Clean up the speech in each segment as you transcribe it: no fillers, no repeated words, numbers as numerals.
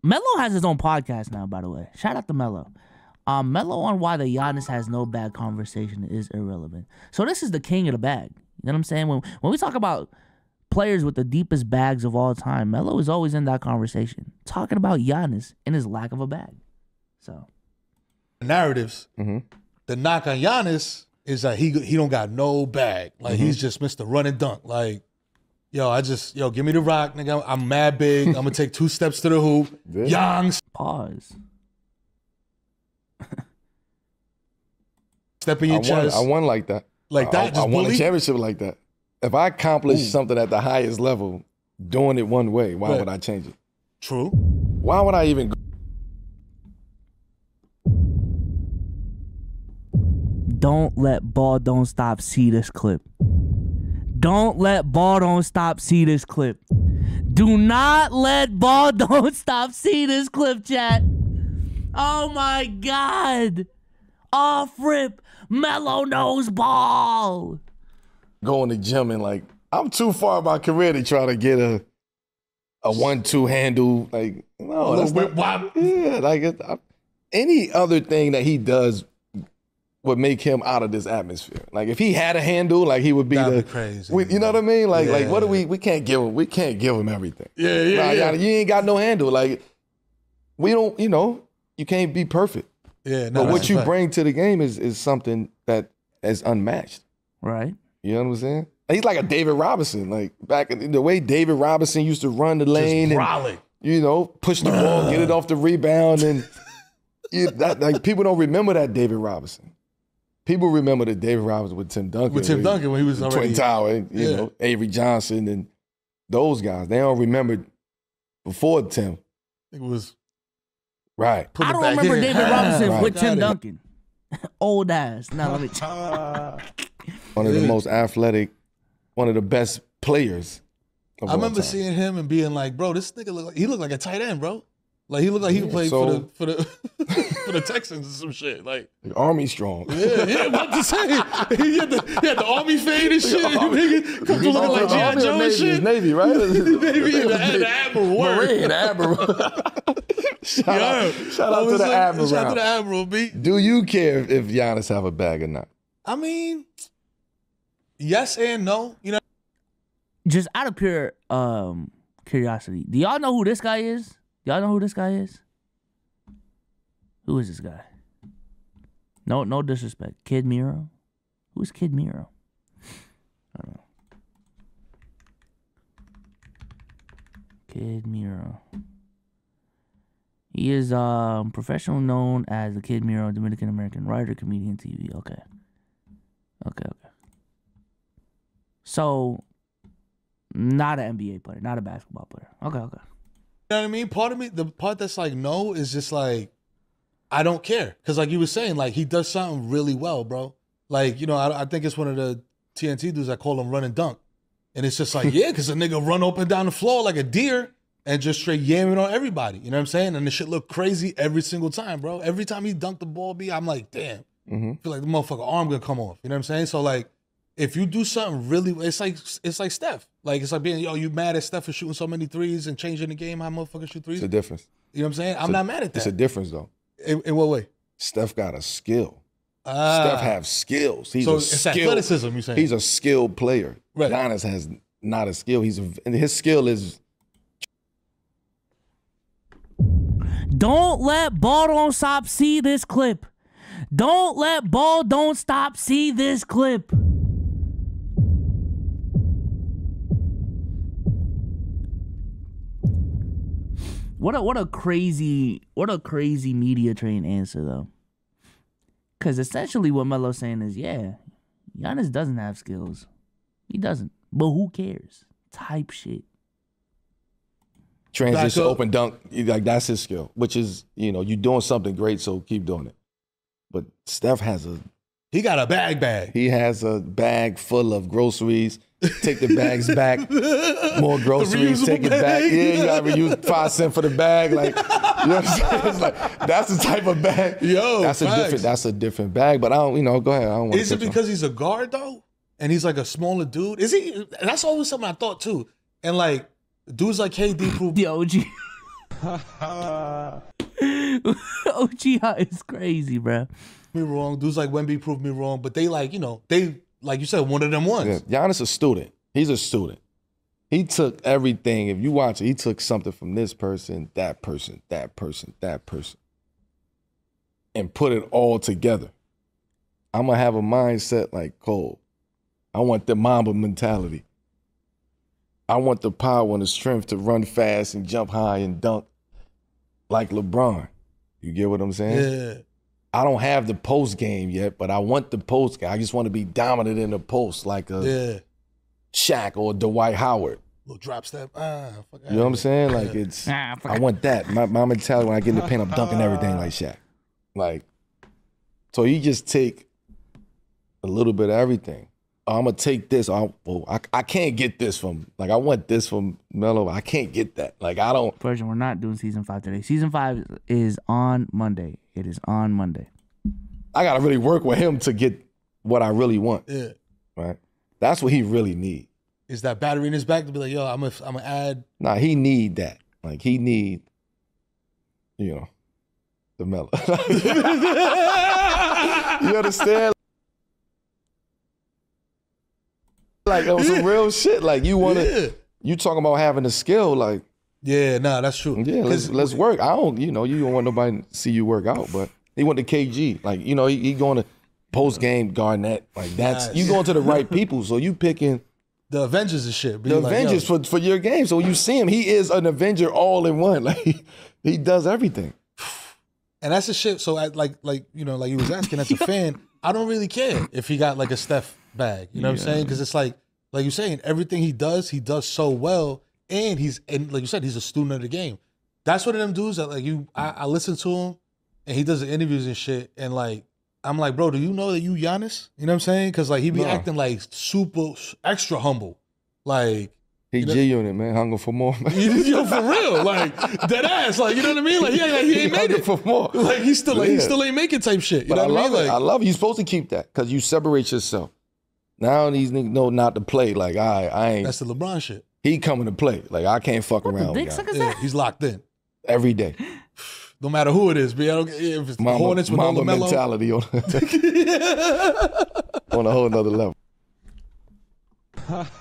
Melo has his own podcast now, by the way. Shout out to Melo. Melo on why the Giannis has no bag conversation is irrelevant. So this is the king of the bag. You know what I'm saying? When we talk about players with the deepest bags of all time, Melo is always in that conversation, talking about Giannis and his lack of a bag. So narratives, the knock on Giannis is that he don't got no bag. Like he's just Mr. Run and Dunk. Like, give me the rock, nigga. I'm mad big. I'm gonna take 2 steps to the hoop. Young. Pause. Step in your chest. I won like that. Like that. I won a championship like that. If I accomplished something at the highest level, doing it one way, why would I change it? True. Why would I even go? Don't let Ball Don't Stop see this clip. Don't let Ball Don't Stop see this clip. Do not let Ball Don't Stop see this clip, chat. Oh my God. Off rip. Melo knows ball. Go in the gym and like, I'm too far in my career to try to get a 1-2 handle. Like, no, that's not, yeah, like any other thing that he does would make him out of this atmosphere. Like if he had a handle, like he would be crazy. You know what I mean? Like what do we can't give him everything. Yeah. You ain't got no handle. Like we don't, you can't be perfect. Yeah, no, but what you bring to the game is something that is unmatched. Right. You know what I'm saying? He's like a David Robinson. Like back in the way David Robinson used to run the lane and push the ball, get it off the rebound, and like people don't remember that David Robinson. People remember the David Robinson with Tim Duncan. With Tim Duncan when he was already Twin Tower, you know, Avery Johnson and those guys. They don't remember before Tim. It was right. I don't remember David Robinson with Tim Duncan. Old ass. Now let me one of the most athletic, one of the best players. I remember seeing him and being like, bro, this nigga looked like a tight end, bro. Like he looked like he would play for the Texans or some shit. Like Army strong. Yeah, about to say. He had the Army fade and shit. Nigga come to looking like G.I. Joe and shit. Navy, right? Navy and the Admiral. Marine, Admiral. Shout out to the Admiral. Shout out to the Admiral, B. Do you care if Giannis have a bag or not? I mean, yes and no. You know, just out of pure curiosity, do y'all know who this guy is? Y'all know who this guy is? Who is this guy? No disrespect. Kid Miro? Who's Kid Miro? I don't know. Kid Miro. He is professional known as the Kid Miro, Dominican American writer, comedian, TV. Okay. So, not an NBA player, not a basketball player. Okay. You know what I mean? Part of me, the part that's like no is just like, I don't care. Because like you were saying, like he does something really well, bro. Like, you know, I think it's one of the TNT dudes that call him run and dunk. And it's just like, yeah, because a nigga run up and down the floor like a deer and just straight yamming on everybody. You know what I'm saying? And the shit look crazy every single time, bro. Every time he dunked the ball, I'm like, damn. I feel like the motherfucker arm gonna come off. You know what I'm saying? So like, if you do something really, it's like Steph. Like it's like being, you mad at Steph for shooting so many threes and changing the game how motherfuckers shoot threes. It's a difference. You know what I'm saying? I'm not mad at that. It's a difference though. In what way? Steph got a skill. Steph have skills. It's athleticism, you saying? He's a skilled player. Right. Giannis has not a skill. And his skill is. Don't let Ball Don't Stop see this clip. Don't let Ball Don't Stop see this clip. What a crazy media train answer though. Cause essentially what Melo's saying is, yeah, Giannis doesn't have skills. He doesn't. But who cares? Type shit. Transition, open dunk, like that's his skill. Which is, you're doing something great, so keep doing it. But Steph he got a bag. He has a bag full of groceries. Take the bags back. More groceries. Take it back. Yeah, you gotta reuse 5 cents for the bag. Like, you know what I'm saying? It's like that's the type of bag. That's a different bag. But I don't. Go ahead. I don't want. Is it because he's a guard though, and he's like a smaller dude? Is he? That's always something I thought too. And like dudes like KD prove the OG. OG is crazy, bro. Me wrong. Dudes like Wemby proved me wrong, but they like, they, like you said, one of them ones. Yeah, Giannis a student. He's a student. He took everything. If you watch it, he took something from this person, that person, that person, that person, and put it all together. I'm going to have a mindset like Cole. I want the Mamba mentality. I want the power and the strength to run fast and jump high and dunk like LeBron. You get what I'm saying? Yeah. I don't have the post game yet, but I want the post game. I just want to be dominant in the post like a Shaq or Dwight Howard. Little drop step. You know what I'm saying? Like it's, I want that. My mentality when I get in the paint, I'm dunking everything like Shaq. Like, so you just take a little bit of everything. I'm gonna take this. I can't get this from, like, I want this from Melo. I can't get that. Like, I don't. Version, we're not doing season 5 today. Season 5 is on Monday. It is on Monday. I gotta really work with him to get what I really want. Yeah. Right. That's what he really need. Is that battery in his back to be like, yo, I'm gonna add. Nah, he need that. Like, he need, the Melo. You understand? Like, on some real shit. Like, you talking about having a skill, like. Yeah, nah, that's true. Yeah, let's work. I don't, you don't want nobody to see you work out, but he went to KG. Like, he going to post-game Garnett. Like, that's, you going to the right people, so you picking. The Avengers and shit. The Avengers for your game. So you see him, he is an Avenger all in one. Like, he does everything. And that's the shit. So, like you was asking as a fan, I don't really care if he got like a Steph bag. You know what I'm saying? Because it's like you're saying, everything he does so well. And like you said, he's a student of the game. That's one of them dudes that like I listen to him and he does the interviews and shit. And like, I'm like, bro, do you know that you Giannis? You know what I'm saying? Because like he be acting like super extra humble. Like, he G-Unit, man, hunger for more. Yo, for real, like dead ass, like, you know what I mean? Like he ain't made it for more. Like he still ain't making type shit. You know what I mean? I love it. You're supposed to keep that because you separate yourself. Now these niggas know not to play. Like I ain't. That's the LeBron shit. He coming to play. Like I can't fuck around with him. Yeah, he's locked in every day. No matter who it is, but if it's the Hornets with Mamba LaMelo. mentality on on a whole nother level.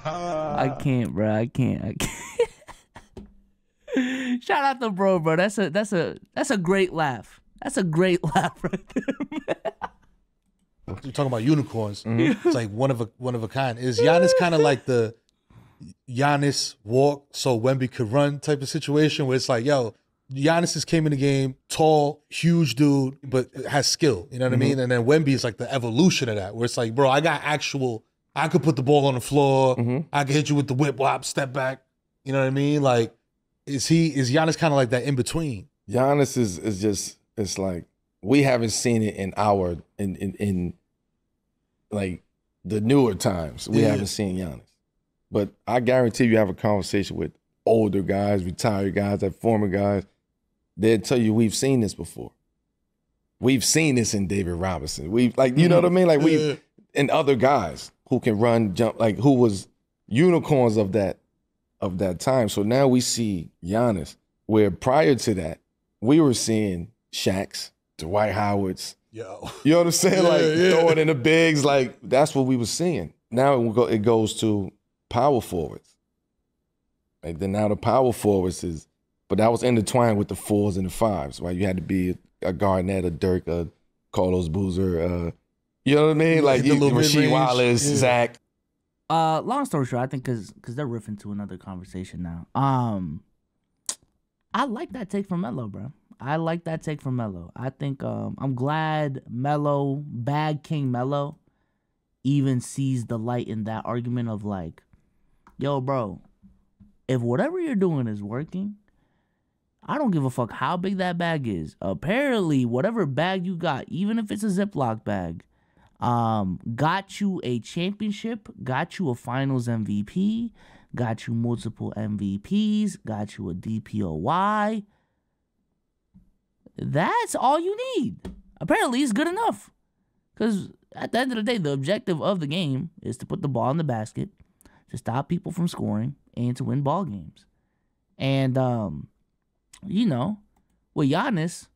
I can't, bro. I can't. Shout out to bro. That's a great laugh. That's a great laugh right there, man. You're talking about unicorns. Mm-hmm. It's like one of a kind. Is Giannis kind of like the Giannis walk so Wemby could run type of situation where it's like, yo, Giannis just came in the game, tall, huge dude, but has skill. You know what I mean? And then Wemby is like the evolution of that, where it's like, bro, I could put the ball on the floor. I could hit you with the whip whop, step back. You know what I mean? Like, is Giannis kind of like that in between? Giannis is just, it's like, we haven't seen it in like the newer times. We haven't seen Giannis. But I guarantee you have a conversation with older guys, retired guys, like former guys, they'll tell you we've seen this before. We've seen this in David Robinson. We've you know what I mean? Like and other guys who can run, jump, like who was unicorns of that time. So now we see Giannis, where prior to that, we were seeing Shaqs, Dwight Howards. Yo. You know what I'm saying? Throwing in the bigs, like that's what we were seeing. Now it goes to power forwards. And then now the power forwards but that was intertwined with the 4s and the 5s, right? You had to be a Garnett, a Dirk, a Carlos Boozer, you know what I mean? Like Rasheed Wallace, Zach. Long story short, I think because they're riffing to another conversation now. I like that take from Melo, bro. I like that take from Melo. I think I'm glad Melo, Bag King Melo, even sees the light in that argument of like, yo, bro, if whatever you're doing is working, I don't give a fuck how big that bag is. Apparently, whatever bag you got, even if it's a Ziploc bag, got you a championship, got you a finals MVP, got you multiple MVPs, got you a DPOY. That's all you need. Apparently, it's good enough. Because at the end of the day, the objective of the game is to put the ball in the basket, to stop people from scoring, and to win ball games. And you know, with Giannis,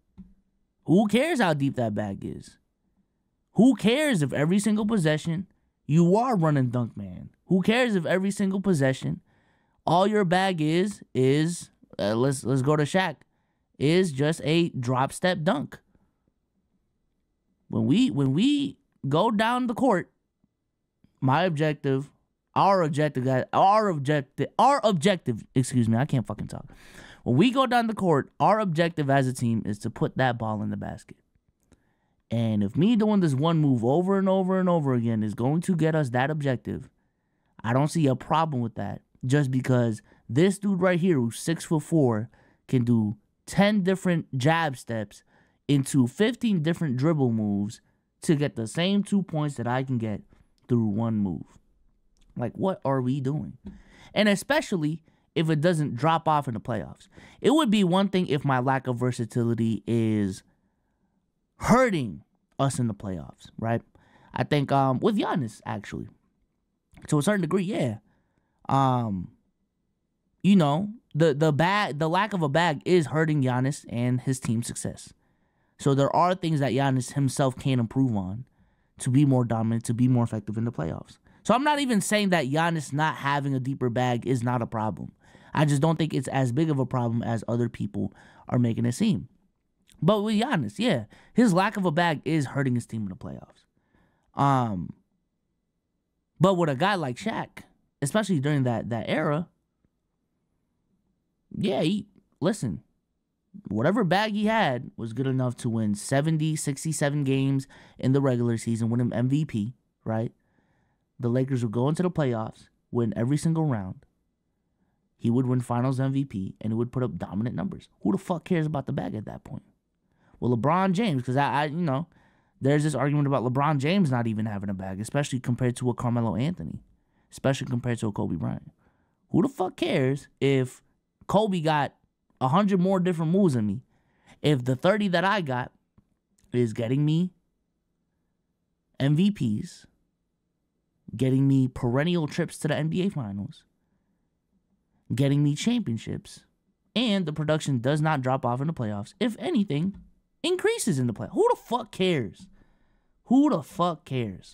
who cares how deep that bag is? Who cares if every single possession you are running dunk man? Who cares if every single possession all your bag is let's go to Shaq, is just a drop step dunk? When we go down the court, our objective, excuse me, I can't fucking talk. When we go down the court, our objective as a team is to put that ball in the basket. And if me doing this one move over and over and over again is going to get us that objective, I don't see a problem with that. Just because this dude right here, who's 6'4", can do 10 different jab steps into 15 different dribble moves to get the same 2 points that I can get through one move. Like, what are we doing? And especially if it doesn't drop off in the playoffs. It would be one thing if my lack of versatility is hurting us in the playoffs, right? I think with Giannis, actually, to a certain degree, yeah. You know, the lack of a bag is hurting Giannis and his team's success. So there are things that Giannis himself can improve on to be more dominant, to be more effective in the playoffs. So I'm not even saying that Giannis not having a deeper bag is not a problem. I just don't think it's as big of a problem as other people are making it seem. But with Giannis, yeah, his lack of a bag is hurting his team in the playoffs. But with a guy like Shaq, especially during that era, yeah, listen, whatever bag he had was good enough to win 70, 67 games in the regular season, win him MVP, right? The Lakers would go into the playoffs, win every single round. He would win finals MVP, and it would put up dominant numbers. Who the fuck cares about the bag at that point? Well, LeBron James, because there's this argument about LeBron James not even having a bag, especially compared to a Carmelo Anthony, especially compared to a Kobe Bryant. Who the fuck cares if Kobe got 100 more different moves than me, if the 30 that I got is getting me MVPs, getting me perennial trips to the NBA Finals, getting me championships, and the production does not drop off in the playoffs. If anything, increases in the playoffs. Who the fuck cares? Who the fuck cares?